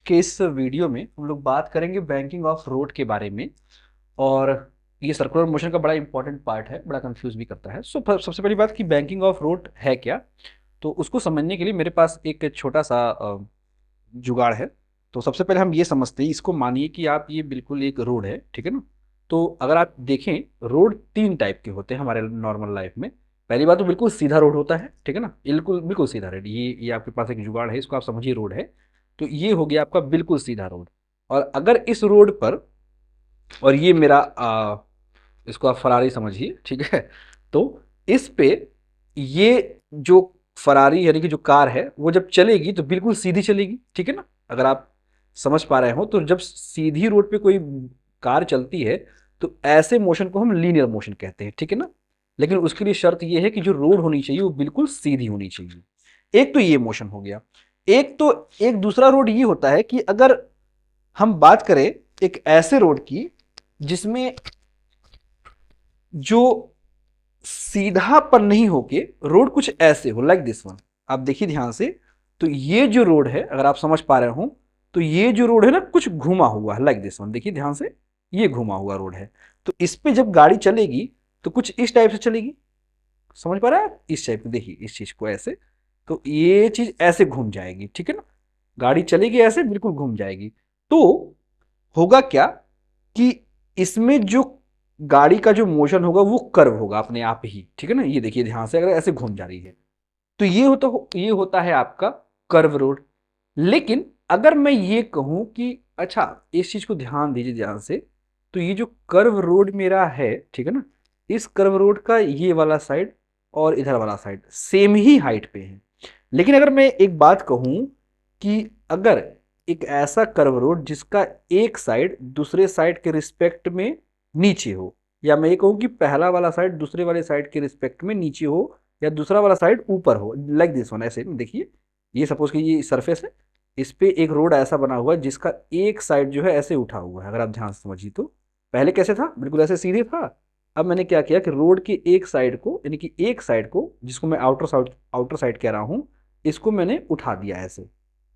कि इस वीडियो में हम लोग बात करेंगे बैंकिंग ऑफ रोड के बारे में। और ये सर्कुलर मोशन का बड़ा इंपॉर्टेंट पार्ट है, बड़ा कंफ्यूज भी करता है। सबसे पहली बात कि बैंकिंग ऑफ रोड है क्या, तो उसको समझने के लिए मेरे पास एक छोटा सा जुगाड़ है। तो सबसे पहले हम ये समझते हैं, इसको मानिए कि आप ये बिल्कुल एक रोड है, ठीक है ना। तो अगर आप देखें, रोड तीन टाइप के होते हैं हमारे नॉर्मल लाइफ में। पहली बात तो बिल्कुल सीधा रोड होता है, ठीक है ना, बिल्कुल बिल्कुल सीधा रोड। ये आपके पास एक जुगाड़ है, इसको आप समझिए रोड है। तो ये हो गया आपका बिल्कुल सीधा रोड। और अगर इस रोड पर, और ये मेरा इसको आप फरारी समझिए, ठीक है। तो इस पे ये जो फरारी यानी कि जो कार है वो जब चलेगी तो बिल्कुल सीधी चलेगी, ठीक है ना। अगर आप समझ पा रहे हो तो जब सीधी रोड पे कोई कार चलती है तो ऐसे मोशन को हम लीनियर मोशन कहते हैं, ठीक है ना। लेकिन उसके लिए शर्त ये है कि जो रोड होनी चाहिए वो बिल्कुल सीधी होनी चाहिए। एक तो ये मोशन हो गया। एक दूसरा रोड ये होता है कि अगर हम बात करें एक ऐसे रोड की जिसमें जो सीधा पर नहीं होके रोड कुछ ऐसे हो, लाइक दिस वन। आप देखिए ध्यान से। तो ये जो रोड है, अगर आप समझ पा रहे हो, तो ये जो रोड है ना कुछ घुमा हुआ है, लाइक दिस वन। देखिए ध्यान से, ये घुमा हुआ रोड है। तो इस पे जब गाड़ी चलेगी तो कुछ इस टाइप से चलेगी। समझ पा रहे हैं आप? इस टाइप को देखिए, इस चीज को ऐसे। तो ये चीज ऐसे घूम जाएगी, ठीक है ना। गाड़ी चलेगी ऐसे, बिल्कुल घूम जाएगी। तो होगा क्या कि इसमें जो गाड़ी का जो मोशन होगा वो कर्व होगा अपने आप ही, ठीक है ना। ये देखिए ध्यान से, अगर ऐसे घूम जा रही है तो ये होता है आपका कर्व रोड। लेकिन अगर मैं ये कहूं कि अच्छा, इस चीज को ध्यान दीजिए ध्यान से। तो ये जो कर्व रोड मेरा है, ठीक है ना, इस कर्व रोड का ये वाला साइड और इधर वाला साइड सेम ही हाइट पे है। लेकिन अगर मैं एक बात कहूं कि अगर एक ऐसा कर्व रोड जिसका एक साइड दूसरे साइड के रिस्पेक्ट में नीचे हो, या मैं ये कहूँ कि पहला वाला साइड दूसरे वाले साइड के रिस्पेक्ट में नीचे हो, या दूसरा वाला साइड ऊपर हो, लाइक दिस वन। ऐसे देखिए, ये सपोज कि ये सरफेस है, इस पे एक रोड ऐसा बना हुआ है जिसका एक साइड जो है ऐसे उठा हुआ है। अगर आप ध्यान से समझिए तो पहले कैसे था, बिल्कुल ऐसे सीधे था। अब मैंने क्या किया कि रोड के एक साइड को, यानी कि एक साइड को जिसको मैं आउटर साइड कह रहा हूं, इसको मैंने उठा दिया ऐसे,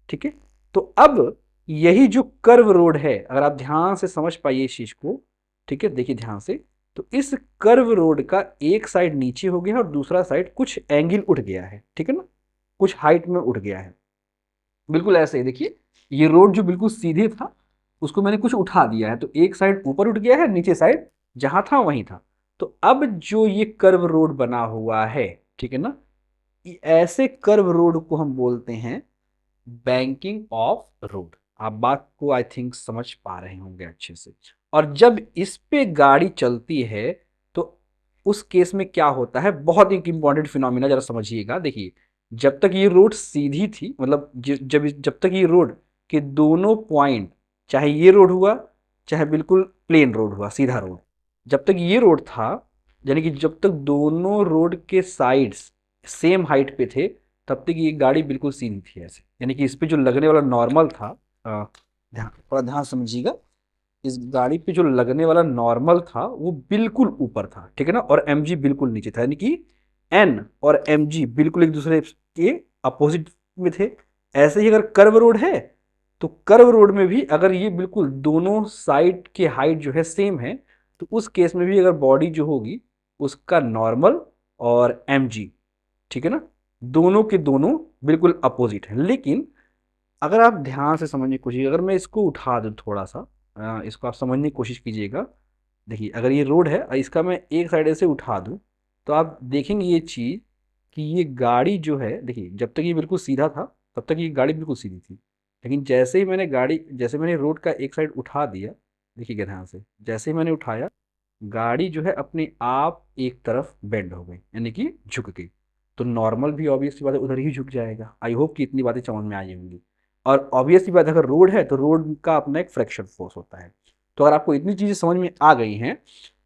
ठीक है। तो अब यही जो कर्व रोड है, अगर आप ध्यान से समझ पाइए इस चीज को, ठीक है, देखिए ध्यान से। तो इस कर्व रोड का एक साइड नीचे हो गया और दूसरा साइड कुछ एंगल उठ गया है, ठीक है ना, कुछ हाइट में उठ गया है। बिल्कुल ऐसे ही देखिए, ये रोड जो बिल्कुल सीधे था उसको मैंने कुछ उठा दिया है, तो एक साइड ऊपर उठ गया है, नीचे साइड जहां था वहीं था। तो अब जो ये कर्व रोड बना हुआ है, ठीक है ना, ऐसे कर्व रोड को हम बोलते हैं बैंकिंग ऑफ रोड। आप बात को आई थिंक समझ पा रहे होंगे अच्छे से। और जब इस पे गाड़ी चलती है तो उस केस में क्या होता है, बहुत एक इंपॉर्टेंट फिनोमिना, जरा समझिएगा। देखिए, जब तक ये रोड सीधी थी, मतलब जब तक ये रोड के दोनों पॉइंट, चाहे ये रोड हुआ चाहे बिल्कुल प्लेन रोड हुआ, सीधा रोड, जब तक ये रोड था, यानी कि जब तक दोनों रोड के साइड्स सेम हाइट पे थे, तब तक ये गाड़ी बिल्कुल सीधी थी ऐसे। यानी कि इस पे जो लगने वाला नॉर्मल था, ध्यान, थोड़ा ध्यान समझिएगा। इस गाड़ी पे जो लगने वाला नॉर्मल था वो बिल्कुल ऊपर था, ठीक है ना, और एमजी बिल्कुल नीचे था। यानी कि एन और एमजी बिल्कुल एक दूसरे के अपोजिट में थे। ऐसे ही अगर कर्व रोड है तो कर्व रोड में भी अगर ये बिल्कुल दोनों साइड के हाइट जो है सेम है, तो उस केस में भी अगर बॉडी जो होगी उसका नॉर्मल और एमजी, ठीक है ना, दोनों के दोनों बिल्कुल अपोजिट है। लेकिन अगर आप ध्यान से समझने की कोशिश, अगर मैं इसको उठा दूं थोड़ा सा, इसको आप समझने की कोशिश कीजिएगा। देखिए, अगर ये रोड है और इसका मैं एक साइड ऐसे उठा दूं, तो आप देखेंगे ये चीज़ कि ये गाड़ी जो है, देखिए जब तक ये बिल्कुल सीधा था तब तक ये गाड़ी बिल्कुल सीधी थी। लेकिन जैसे मैंने रोड का एक साइड उठा दिया, देखिए ध्यान से, जैसे ही मैंने उठाया, गाड़ी जो है अपने आप एक तरफ बेंड हो गई, यानी कि झुक गई। तो नॉर्मल भी ऑब्वियस सी बात है उधर ही झुक जाएगा। आई होप कि इतनी बातें समझ में आई होंगी। और ऑब्वियस सी बात है, अगर रोड है तो रोड का अपना एक फ्रैक्शन फोर्स होता है। तो अगर आपको इतनी चीजें समझ में आ गई हैं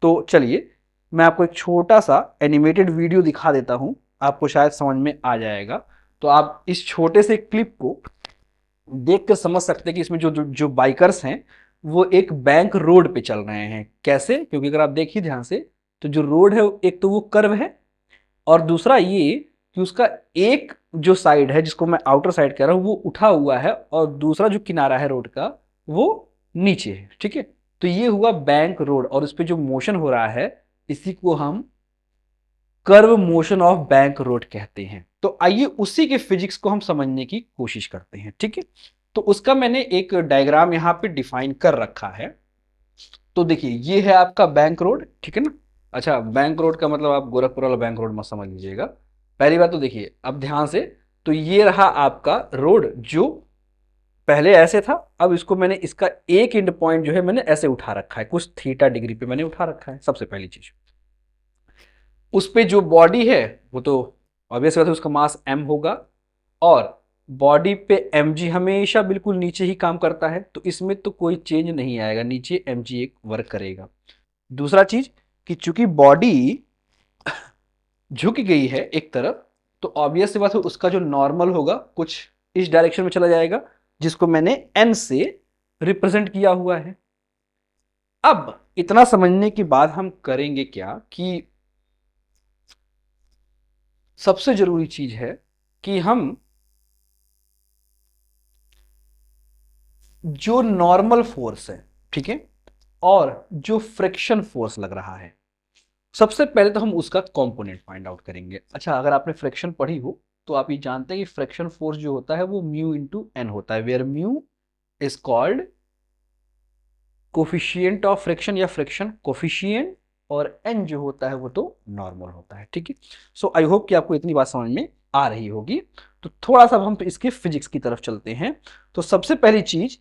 तो चलिए मैं आपको एक छोटा सा एनिमेटेड वीडियो दिखा देता हूं, आपको शायद समझ में आ जाएगा। तो आप इस छोटे से क्लिप को देख कर समझ सकते हैं कि इसमें जो बाइकर्स हैं वो एक बैंक रोड पे चल रहे हैं कैसे। क्योंकि अगर आप देखिए ध्यान से, तो जो रोड है एक तो वो कर्व है, और दूसरा ये कि उसका एक जो साइड है जिसको मैं आउटर साइड कह रहा हूं वो उठा हुआ है और दूसरा जो किनारा है रोड का वो नीचे है, ठीक है। तो ये हुआ बैंक रोड और इस पे जो मोशन हो रहा है इसी को हम curve motion of bank road कहते हैं। तो आइए उसी के फिजिक्स को हम समझने की कोशिश करते हैं, ठीक है। तो उसका मैंने एक डायग्राम यहां पे डिफाइन कर रखा है। तो देखिए ये है आपका बैंक रोड, ठीक है ना। अच्छा, बैंक रोड का मतलब आप गोरखपुर वाला बैंक रोड मत समझ लीजिएगा। पहली बात तो देखिए अब ध्यान से, तो ये रहा आपका रोड जो पहले ऐसे था, अब इसको मैंने इसका एक एंड पॉइंट जो है मैंने ऐसे उठा रखा है, कुछ थीटा डिग्री पे मैंने उठा रखा है। सबसे पहली चीज, उस पे जो बॉडी है वो तो ऑब्वियस बात है उसका मास m होगा और बॉडी पे mg हमेशा बिल्कुल नीचे ही काम करता है, तो इसमें तो कोई चेंज नहीं आएगा, नीचे mg एक वर्क करेगा। दूसरा चीज कि चूंकि बॉडी झुक गई है एक तरफ, तो ऑब्वियस सी बात है उसका जो नॉर्मल होगा कुछ इस डायरेक्शन में चला जाएगा, जिसको मैंने n से रिप्रेजेंट किया हुआ है। अब इतना समझने के बाद हम करेंगे क्या कि सबसे जरूरी चीज है कि हम जो नॉर्मल फोर्स है, ठीक है, और जो फ्रिक्शन फोर्स लग रहा है, सबसे पहले तो हम उसका कंपोनेंट फाइंड आउट करेंगे। अच्छा, अगर आपने फ्रिक्शन पढ़ी हो तो आप ये जानते हैं कि फ्रिक्शन फोर्स जो होता है वो म्यू इंटू एन होता है, where mu is called coefficient of friction या फ्रिक्शन कोफिशिएंट, और एन जो होता है वो तो नॉर्मल होता है, ठीक है। सो आई होप कि आपको इतनी बात समझ में आ रही होगी। तो थोड़ा सा हम इसके फिजिक्स की तरफ चलते हैं। तो सबसे पहली चीज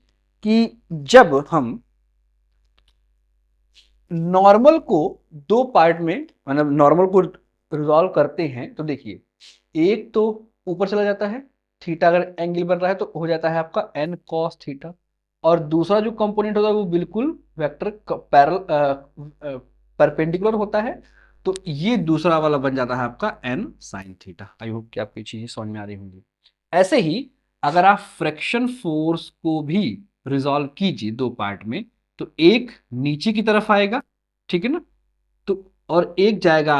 कि जब हम नॉर्मल को दो पार्ट में, मतलब नॉर्मल को रिजॉल्व करते हैं, तो देखिए एक तो ऊपर चला जाता है, थीटा अगर एंगल बन रहा है तो हो जाता है आपका एन कॉस थीटा, और दूसरा जो कंपोनेंट होता है वो बिल्कुल वेक्टर पैरेलल परपेंडिकुलर होता है, तो ये दूसरा वाला बन जाता है आपका N sine theta. I hope कि आपको ये चीजें समझ में आ रही होंगी। ऐसे ही अगर आप फ्रिक्शन फोर्स को भी रिजॉल्व कीजिए दो पार्ट में, तो एक नीचे की तरफ आएगा, ठीक है ना, तो और एक जाएगा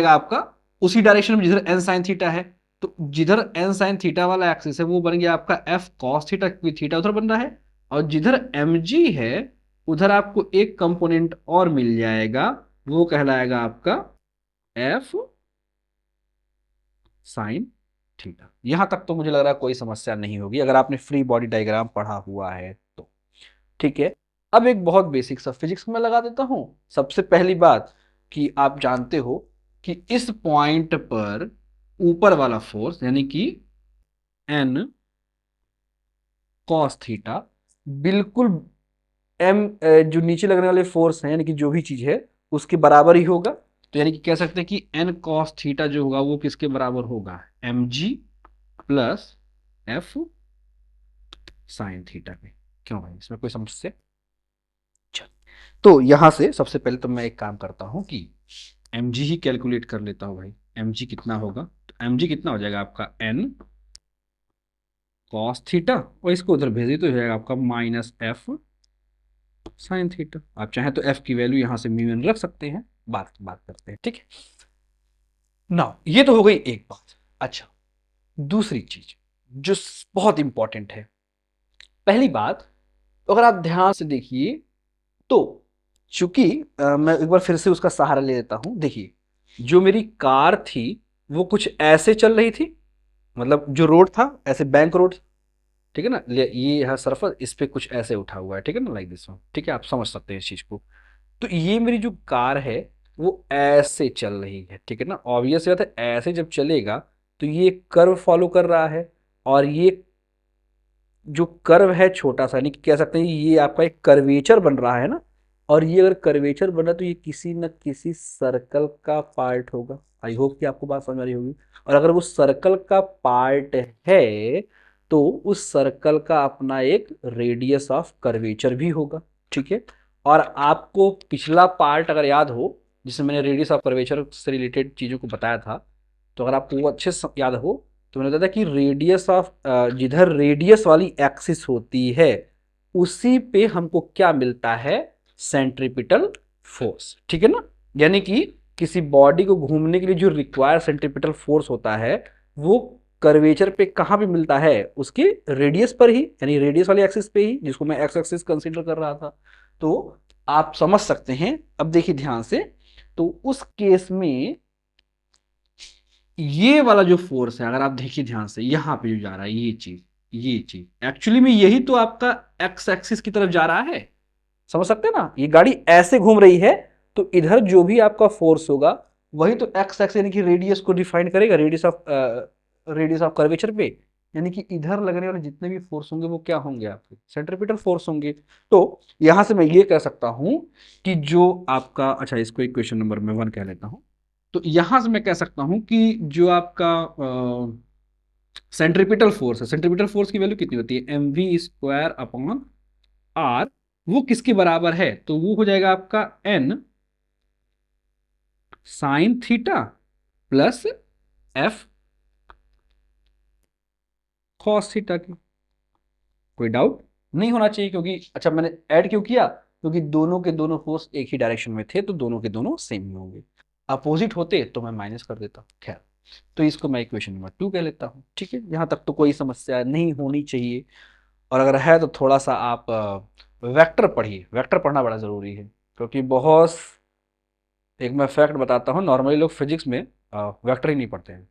आपका उसी डायरेक्शन में जिधर एन साइन थीटा है। तो जिधर एन साइन थीटा वाला एक्सिस है वो बन गया आपका एफ कॉस थीटा, क्योंकि थीटा उधर बन रहा है, और जिधर एम जी है उधर आपको एक कंपोनेंट और मिल जाएगा, वो कहलाएगा आपका एफ साइन थीटा। यहां तक तो मुझे लग रहा है कोई समस्या नहीं होगी अगर आपने फ्री बॉडी डायग्राम पढ़ा हुआ है तो, ठीक है। अब एक बहुत बेसिक सा फिजिक्स में लगा देता हूं। सबसे पहली बात कि आप जानते हो कि इस पॉइंट पर ऊपर वाला फोर्स यानी कि एन कॉस थीटा बिल्कुल एम जो नीचे लगने वाले फोर्स है यानी कि जो भी चीज है उसके बराबर ही होगा। तो यानी कि कह सकते हैं कि एन कॉस थीटा जो होगा वो किसके बराबर होगा, M G plus F sine theta पे। क्यों भाई, इसमें कोई समस्या? चल, तो यहां से सबसे पहले तो मैं एक काम करता हूं कि एम जी ही कैलकुलेट कर लेता हूं भाई। एम जी कितना होगा, तो एम जी कितना हो जाएगा आपका एन कॉस थीटा, और इसको उधर भेज दी तो हो जाएगा आपका माइनस एफ साइन थीटा। आप चाहें तो एफ की वैल्यू यहां से म्यू एन रख सकते हैं, बात बात करते हैं, ठीक है ना। ये तो हो गई एक बात। अच्छा, दूसरी चीज जो बहुत इंपॉर्टेंट है, पहली बात तो अगर आप ध्यान से देखिए तो चूंकि मैं एक बार फिर से उसका सहारा ले लेता हूं। देखिए जो मेरी कार थी वो कुछ ऐसे चल रही थी, मतलब जो रोड था ऐसे बैंक रोड, ठीक है ना, ये है सरफेस, इस पे कुछ ऐसे उठा हुआ है, ठीक है ना, लाइक दिस वन, ठीक है, आप समझ सकते हैं इस चीज को। तो ये मेरी जो कार है वो ऐसे चल रही है, ठीक है ना। ऑब्वियस बात है ऐसे जब चलेगा तो ये कर्व फॉलो कर रहा है, और ये जो कर्व है छोटा सा, यानी कि कह सकते हैं ये आपका एक कर्वेचर बन रहा है ना, और ये अगर कर्वेचर बना तो ये किसी न किसी सर्कल का पार्ट होगा। आई होप कि आपको बात समझ आ रही होगी। और अगर वो सर्कल का पार्ट है तो उस सर्कल का अपना एक रेडियस ऑफ कर्वेचर भी होगा, ठीक है। और आपको पिछला पार्ट अगर याद हो जिसमें मैंने रेडियस ऑफ कर्वेचर से रिलेटेड चीजों को बताया था, तो अगर आपको वो अच्छे से याद हो तो मैंने बताया था कि रेडियस ऑफ जिधर रेडियस वाली एक्सिस होती है उसी पे हमको क्या मिलता है, सेंट्रीपिटल फोर्स, ठीक है ना। यानी कि किसी बॉडी को घूमने के लिए जो रिक्वायर सेंट्रीपिटल फोर्स होता है वो कर्वेचर पे कहाँ पे मिलता है, उसके रेडियस पर ही, यानी रेडियस वाले एक्सिस पे ही, जिसको मैं एक्स एक्सिस कंसीडर कर रहा था। तो आप समझ सकते हैं। अब देखिए ध्यान से, तो उस केस में ये वाला जो फोर्स है, अगर आप देखिए ध्यान से, यहां पे जो जा रहा है ये चीज एक्चुअली में यही तो आपका एक्स एक्सिस की तरफ जा रहा है। समझ सकते हैं ना, ये गाड़ी ऐसे घूम रही है तो इधर जो भी आपका फोर्स होगा वही तो एक्स एक्स यानी कि रेडियस को डिफाइन करेगा, रेडियस ऑफ कर्वेचर पे। यानी कि इधर लगने वाले जितने भी फोर्स होंगे वो क्या होंगे, आपके सेंट्रीपिटल फोर्स होंगे। तो यहां से मैं ये कह सकता हूं कि जो आपका, अच्छा इसको इक्वेशन नंबर मैं 1 कह लेता हूं। तो यहां से मैं कह सकता हूं कि जो आपका सेंट्रीपिटल फोर्स है, सेंट्रीपिटल फोर्स की वैल्यू कितनी होती है, mv² अपॉन आर, वो किसके बराबर है, तो वो हो जाएगा आपका n sine theta plus f cos theta की। कोई डाउट नहीं होना चाहिए, क्योंकि अच्छा मैंने ऐड क्यों किया, क्योंकि दोनों के दोनों फोर्स एक ही डायरेक्शन में थे तो दोनों के दोनों सेम ही होंगे। अपोजिट होते तो मैं माइनस कर देता, खैर। तो इसको मैं इक्वेशन नंबर 2 कह लेता हूं। ठीक है, यहां तक तो कोई समस्या नहीं होनी चाहिए। और अगर है तो थोड़ा सा आप वेक्टर पढ़िए, वेक्टर पढ़ना बड़ा जरूरी है, क्योंकि बहुत, एक मैं फैक्ट बताता हूँ, नॉर्मली लोग फिजिक्स में वेक्टर ही नहीं पढ़ते हैं।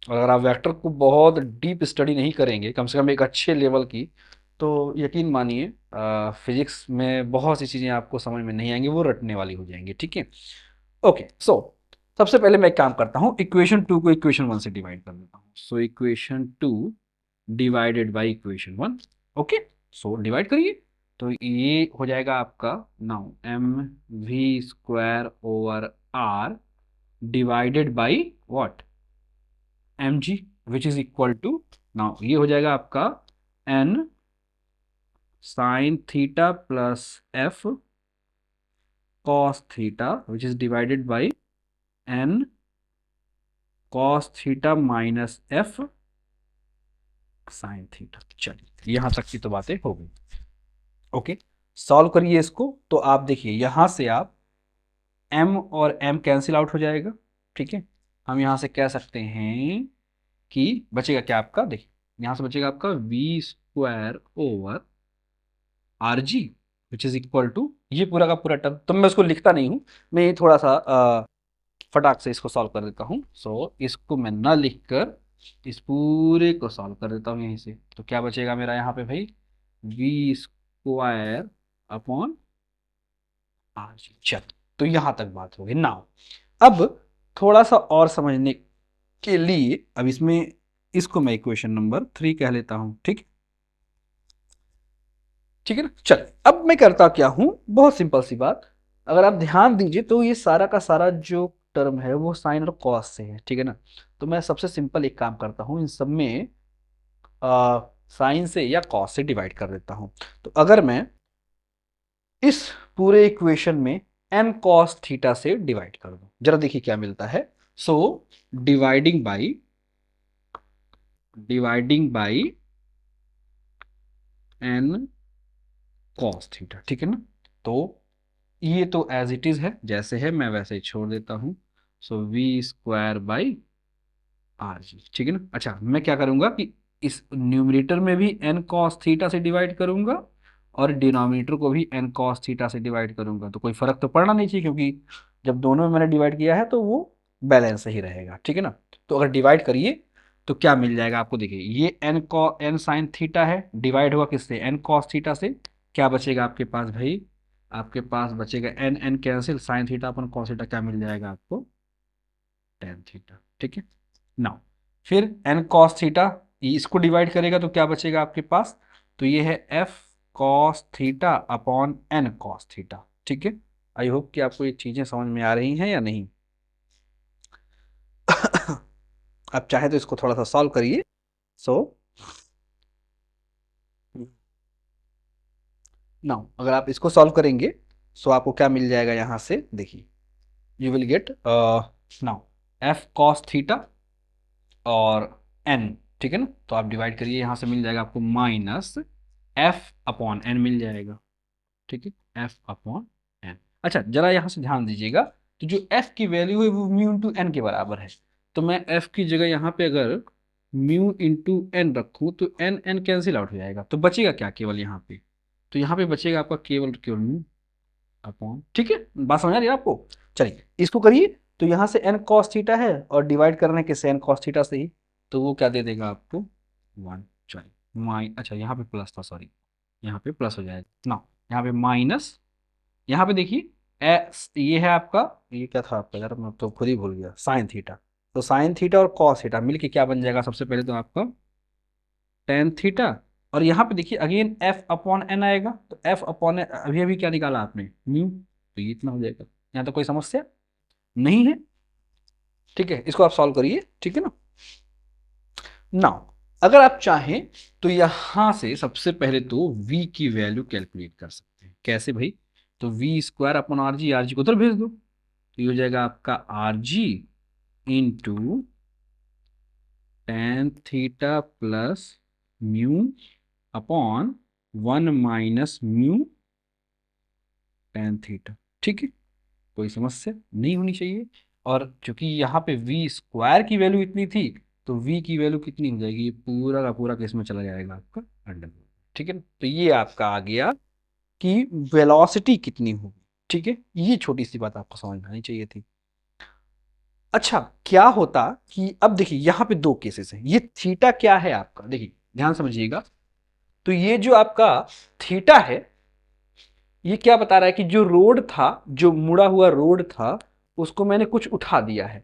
और अगर आप वेक्टर को बहुत डीप स्टडी नहीं करेंगे, कम से कम एक अच्छे लेवल की, तो यकीन मानिए फिजिक्स में बहुत सी चीज़ें आपको समझ में नहीं आएंगी, वो रटने वाली हो जाएंगी। ठीक है, ओके। सो सबसे पहले मैं एक काम करता हूँ, इक्वेशन 2 को इक्वेशन 1 से डिवाइड कर देता हूँ। So equation 2 divided by equation 1। Okay, so divide करिए, तो ये हो जाएगा आपका now mv² over r divided by what, mg, which is equal to, now ये हो जाएगा आपका n sine theta plus f cos theta which is divided by n cos theta minus f sine theta. चलिए यहां तक की तो बातें हो गई। ओके, सॉल्व करिए इसको, तो आप देखिए यहां से आप m और m कैंसिल आउट हो जाएगा। ठीक है, हम यहां से कह सकते हैं कि बचेगा क्या आपका, देखिए यहां से बचेगा आपका v² over R G which is equal to ये पूरा का पूरा टर्म। तो मैं उसको लिखता नहीं हूं, मैं ये थोड़ा सा फटाक से इसको सॉल्व कर देता हूं। सो इसको मैं ना लिखकर इस पूरे को सॉल्व कर देता हूं यहीं से। तो क्या बचेगा मेरा यहाँ पे भाई, v² अपॉन आर जी। चल, तो यहां तक बात होगी। नाउ अब थोड़ा सा और समझने के लिए, अब इसमें इसको मैं इक्वेशन नंबर 3 कह लेता हूं। ठीक, ठीक है ना। चल, अब मैं करता क्या हूं, बहुत सिंपल सी बात, अगर आप ध्यान दीजिए तो ये सारा का सारा जो टर्म है वो साइन और कॉस से है। ठीक है ना, तो मैं सबसे सिंपल एक काम करता हूं, इन सब में साइन से या कॉस से डिवाइड कर देता हूं। तो अगर मैं इस पूरे इक्वेशन में n cos थीटा से डिवाइड कर दूं, जरा देखिए क्या मिलता है। So dividing by n cos theta. ठीक है ना, तो ये तो एज इट इज है, जैसे है मैं वैसे ही छोड़ देता हूं। सो v² बाई आर जी। ठीक है ना। अच्छा मैं क्या करूंगा कि इस न्यूमरेटर में भी n cos थीटा से डिवाइड करूंगा और डिनोमिनेटर को भी n cos थीटा से डिवाइड करूंगा। तो कोई फर्क तो पड़ना नहीं चाहिए, क्योंकि जब दोनों में मैंने डिवाइड किया है तो वो बैलेंस ही रहेगा। ठीक है ना, तो अगर डिवाइड करिए तो क्या मिल जाएगा आपको, देखिए ये n साइन थीटा है, डिवाइड हुआ किससे, n cos थीटा से। क्या बचेगा आपके पास भाई, आपके पास बचेगा n कैंसिल, साइन थीटा अपन cos थीटा, क्या मिल जाएगा आपको, tan थीटा। ठीक है, नाउ फिर n cos थीटा, इसको डिवाइड करेगा तो क्या बचेगा आपके पास, तो ये है f cos theta upon n cos theta. ठीक है, आई होप कि आपको ये चीजें समझ में आ रही हैं या नहीं। आप चाहे तो इसको थोड़ा सा सॉल्व करिए। सो नाउ अगर आप इसको सॉल्व करेंगे सो आपको क्या मिल जाएगा, यहां से देखिए you will get now f cos theta और n। ठीक है ना, तो आप डिवाइड करिए, यहां से मिल जाएगा आपको माइनस f अपॉन n मिल जाएगा। ठीक है, f अपॉन n। अच्छा जरा यहां से ध्यान दीजिएगा, तो जो एफ की वैल्यू है वो म्यू इंटू एन के बराबर है। तो मैं एफ की जगह यहाँ पे अगर म्यू इंटू एन रखूँ तो एन एन कैंसिल आउट हो जाएगा, तो बचेगा क्या केवल यहाँ पे, तो यहाँ पे बचेगा आपका केवल केवल म्यू अपॉन, ठीक है, बात समझ आ रही है आपको। चलिए इसको करिए, तो यहाँ से एन कॉस थीटा है और डिवाइड करने के से एन कॉस थीटा से ही, तो वो क्या दे देगा आपको 1। चलिए अच्छा यहाँ पे प्लस था, सॉरी, यहाँ पे प्लस हो जाएगा ना, यहाँ पे माइनस, यहाँ पे देखिए ये है आपका, ये क्या था आपका यार, मैं तो खुद ही भूल गया, साइन थीटा। तो साइन थीटा और कॉस थीटा मिलके क्या बन जाएगा, सबसे पहले तो आपका टेन थीटा, और यहाँ पे देखिए अगेन एफ अपॉन एन आएगा, तो एफ अपॉन अभी अभी क्या निकाला आपने, म्यू, तो ये इतना हो जाएगा। यहाँ तो कोई समस्या नहीं है, ठीक है, इसको आप सॉल्व करिए, ठीक है ना। नाउ अगर आप चाहें तो यहां से सबसे पहले तो v की वैल्यू कैलकुलेट कर सकते हैं, कैसे भाई, तो V square upon R G, को उधर भेज दो, तो ये हो जाएगा आपका R G into tan theta plus mu upon 1 - mu tan theta, ठीक है, कोई समस्या नहीं होनी चाहिए। और चूंकि यहाँ पे वी स्क्वायर की वैल्यू इतनी थी, तो वी की वैल्यू कितनी हो जाएगी, ये पूरा का पूरा किस में चला जाएगा आपका अंडर, ठीक है ना। तो ये आपका आ गया कि वेलोसिटी कितनी होगी, ठीक है, ये छोटी सी बात आपको समझ में आनी चाहिए थी। अच्छा क्या होता कि अब देखिए यहाँ पे दो केसेस हैं, ये थीटा क्या है आपका, देखिए ध्यान समझिएगा, तो ये जो आपका थीटा है, ये क्या बता रहा है कि जो रोड था, जो मुड़ा हुआ रोड था, उसको मैंने कुछ उठा दिया है,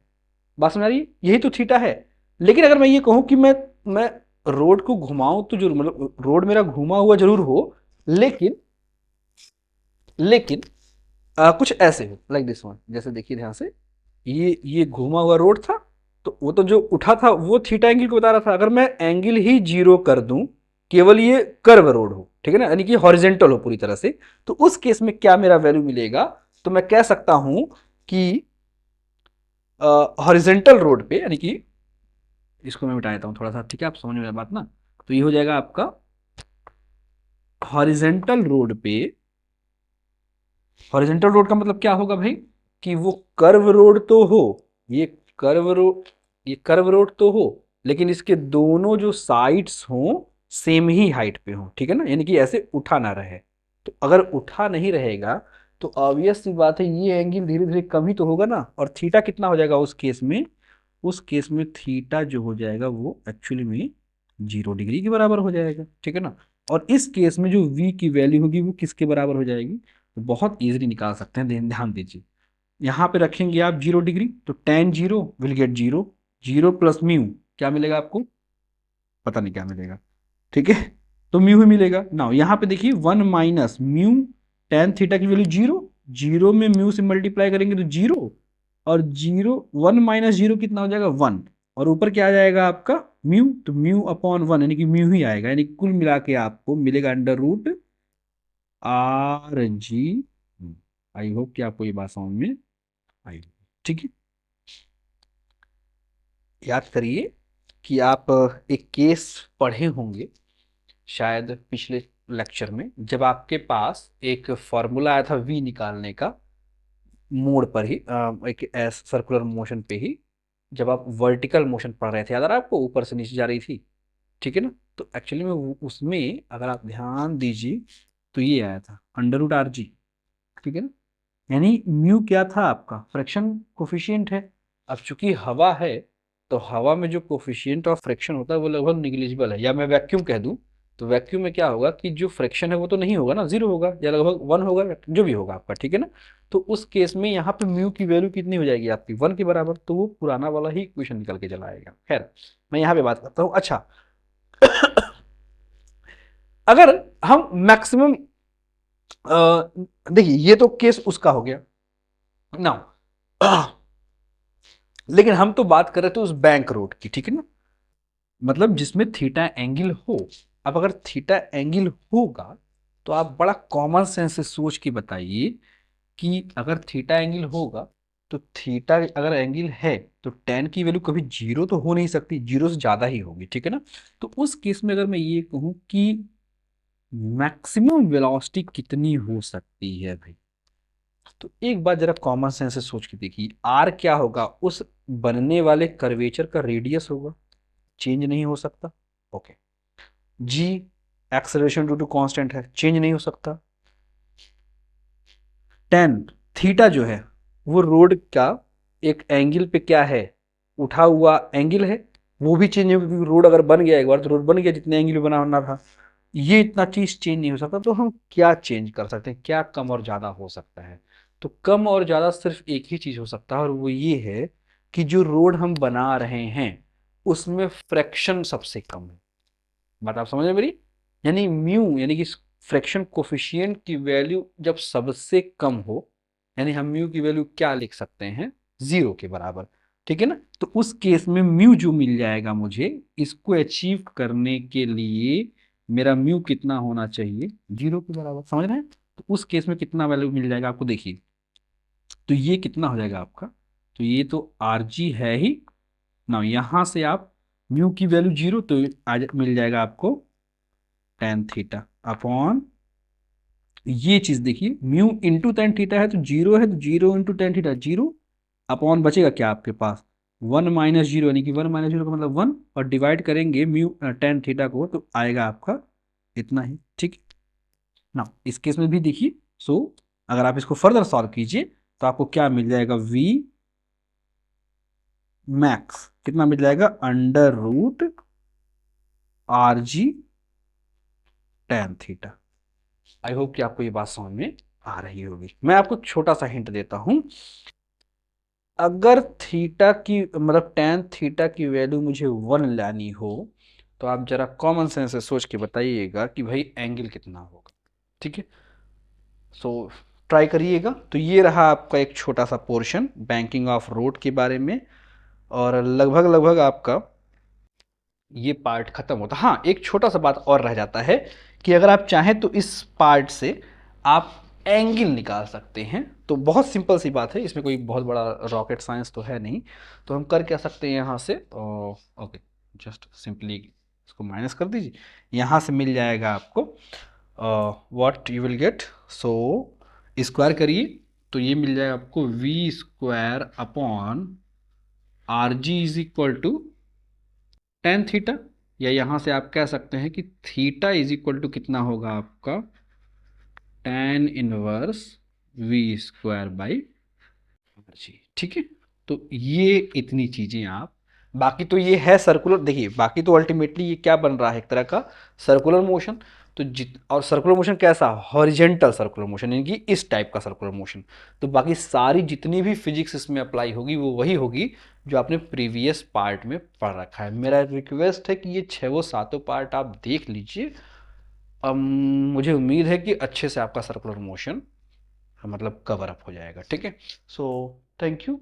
बात समझ आ रही है, यही तो थीटा है। लेकिन अगर मैं ये कहूं कि मैं रोड को घुमाऊं, तो जो मतलब रोड मेरा घुमा हुआ जरूर हो, लेकिन लेकिन कुछ ऐसे हो लाइक दिस वन, जैसे देखिए ध्यान से, ये घुमा हुआ रोड था, तो वो तो जो उठा था वो थीटा एंगल को बता रहा था। अगर मैं एंगल ही जीरो कर दूं, केवल ये कर्व रोड हो, ठीक है ना, यानी कि हॉरिजेंटल हो पूरी तरह से, तो उस केस में क्या मेरा वैल्यू मिलेगा, तो मैं कह सकता हूं कि हॉरिजेंटल रोड पे, यानी कि इसको मैं मिटा देता हूं थोड़ा सा, ठीक है, आप समझ में बात ना, तो ये हो जाएगा आपका हॉरिजेंटल रोड पे, हॉरिजेंटल रोड का मतलब क्या होगा भाई, कि वो कर्व रोड तो हो, ये कर्व रोड, ये कर्व रोड तो हो, लेकिन इसके दोनों जो साइड्स हों सेम ही हाइट पे हो, ठीक है ना, यानी कि ऐसे उठा ना रहे। तो अगर उठा नहीं रहेगा तो ऑब्वियस सी बात है ये एंगल धीरे धीरे कम ही तो होगा ना, और थीटा कितना हो जाएगा उस केस में, उस केस में थीटा जो हो जाएगा वो एक्चुअली में 0 डिग्री के बराबर हो जाएगा, ठीक है ना। और इस केस में जो v की वैल्यू होगी वो किसके बराबर हो जाएगी, तो बहुत इजीली निकाल सकते हैं, ध्यान दीजिए, यहाँ पे रखेंगे आप 0 डिग्री, तो ten zero will get zero, zero plus mu क्या मिलेगा आपको, पता नहीं क्या मिलेगा, ठीक है, तो म्यू ही मिलेगा ना। यहाँ पे देखिए 1 - म्यू टेन थीटा की वैल्यू जीरो, जीरो में म्यू से मल्टीप्लाई करेंगे तो जीरो, और जीरो 1 - 0 कितना हो जाएगा 1, और ऊपर क्या आ जाएगा आपका म्यू, तो म्यू अपॉन 1 यानी कि म्यू ही आएगा, यानी कुल मिला के आपको मिलेगा under root R G. I hope कि आपको ये बात समझ में आई, ठीक है। याद करिए कि आप एक केस पढ़े होंगे शायद पिछले लेक्चर में, जब आपके पास एक फॉर्मूला आया था वी निकालने का, मोड पर ही एक एस सर्कुलर मोशन पे ही, जब आप वर्टिकल मोशन पढ़ रहे थे, याद आ रहा है आपको, ऊपर से नीचे जा रही थी, ठीक है ना। तो एक्चुअली में उसमें अगर आप ध्यान दीजिए तो ये आया था अंडर रूट आर जी, ठीक है ना, यानी म्यू क्या था आपका फ्रिक्शन कोफिशिएंट है। अब चूंकि हवा है, तो हवा में जो कोफिशिएंट ऑफ फ्रिक्शन होता है वो लगभग निग्लिजिबल है, या मैं वैक्यूम कह दूं, तो वैक्यूम में क्या होगा कि जो फ्रिक्शन है वो तो नहीं होगा ना, जीरो होगा या लगभग वन होगा, जो भी होगा आपका, ठीक है ना। तो उस केस में यहाँ पे म्यू की वैल्यू कितनी हो जाएगी आपकी 1 के बराबर, तो वो पुराना वाला ही इक्वेशन निकल के चला आएगा। खैर मैं यहाँ पे बात करता हूँ। अच्छा अगर हम मैक्सिमम, देखिए ये तो केस उसका हो गया ना, लेकिन हम तो बात कर रहे थे उस बैंक रोड की, ठीक है ना, मतलब जिसमें थीटा एंगल हो। अब अगर थीटा एंगल होगा तो आप बड़ा कॉमन सेंस से सोच के बताइए कि अगर थीटा एंगल होगा, तो थीटा अगर एंगल है तो टेन की वैल्यू कभी जीरो तो हो नहीं सकती, जीरो से ज्यादा ही होगी, ठीक है ना। तो उस केस में अगर मैं ये कहूं कि मैक्सिमम वेलोसिटी कितनी हो सकती है भाई, तो एक बात जरा कॉमन सेंस से सोच के देखिए, आर क्या होगा, उस बनने वाले कर्वेचर का रेडियस होगा, चेंज नहीं हो सकता। Okay. G acceleration due to constant है, चेंज नहीं हो सकता। टेन थीटा जो है वो रोड का एक एंगल पे क्या है, उठा हुआ एंगल है, वो भी चेंज नहीं होगा क्योंकि रोड अगर बन गया एक बार तो रोड बन गया जितने एंगल पे बना होना था। ये इतना चीज चेंज नहीं हो सकता, तो हम क्या चेंज कर सकते हैं, क्या कम और ज्यादा हो सकता है। तो कम और ज्यादा सिर्फ एक ही चीज हो सकता है और वो ये है कि जो रोड हम बना रहे हैं उसमें फ्रैक्शन सबसे कम है। बात आप समझ रहे हैं मेरी, यानी म्यू यानी कि फ्रैक्शन कोफिशिएंट की वैल्यू जब सबसे कम हो, यानी हम म्यू की वैल्यू क्या लिख सकते हैं, 0 के बराबर। ठीक है ना, तो उस केस में म्यू जो मिल जाएगा मुझे, इसको अचीव करने के लिए मेरा म्यू कितना होना चाहिए, 0 के बराबर। समझ रहे हैं, तो उस केस में कितना वैल्यू मिल जाएगा आपको, देखिए तो ये कितना हो जाएगा आपका, तो ये तो आर जी है ही ना, यहां से आप म्यू की वैल्यू 0, तो मिल जाएगा आपको टेन थीटा अपॉन, ये चीज देखिए म्यू इंटू टेन थीटा है तो 0 है, तो 0 इंटू टेन थीटा 0, अपॉन बचेगा क्या आपके पास, 1 - 0, यानी कि 1 - 0 का मतलब 1, और डिवाइड करेंगे म्यू टेन थीटा को तो आएगा आपका इतना ही। ठीक ना, इस केस में भी देखिए, सो अगर आप इसको फर्दर सॉल्व कीजिए तो आपको क्या मिल जाएगा, v मैक्स कितना मिल जाएगा, under root R G tan theta. I hope कि आपको ये बात समझ में आ रही होगी। मैं आपको छोटा सा हिंट देता हूं, अगर थीटा की मतलब टेन थीटा की वैल्यू मुझे 1 लानी हो तो आप जरा कॉमन सेंस से सोच के बताइएगा कि भाई एंगल कितना होगा। ठीक है, सो ट्राई करिएगा। तो ये रहा आपका एक छोटा सा पोर्शन बैंकिंग ऑफ रोड के बारे में, और लगभग लगभग आपका ये पार्ट खत्म होता। हाँ, एक छोटा सा बात और रह जाता है कि अगर आप चाहें तो इस पार्ट से आप एंगल निकाल सकते हैं। तो बहुत सिंपल सी बात है, इसमें कोई बहुत बड़ा रॉकेट साइंस तो है नहीं। तो हम कर क्या सकते हैं यहाँ से, ओके जस्ट सिंपली इसको माइनस कर दीजिए, यहाँ से मिल जाएगा आपको what you will get, so square करिए तो ये मिल जाएगा आपको V square upon R G is equal to tan theta, या यहां से आप कह सकते हैं कि थीटा इज इक्वल टू कितना होगा आपका, tan inverse V square by R G. ठीक है, तो ये इतनी चीजें आप, बाकी तो ये है सर्कुलर, देखिए बाकी तो अल्टीमेटली ये क्या बन रहा है, एक तरह का सर्कुलर मोशन। तो और सर्कुलर मोशन कैसा, हॉरिजेंटल सर्कुलर मोशन, यानी कि इस टाइप का सर्कुलर मोशन। तो बाकी सारी जितनी भी फिजिक्स इसमें अप्लाई होगी वो वही होगी जो आपने प्रीवियस पार्ट में पढ़ रखा है। मेरा रिक्वेस्ट है कि ये 6 पार्ट आप देख लीजिए। मुझे उम्मीद है कि अच्छे से आपका सर्कुलर मोशन मतलब कवर अप हो जाएगा। ठीक है, सो थैंक यू।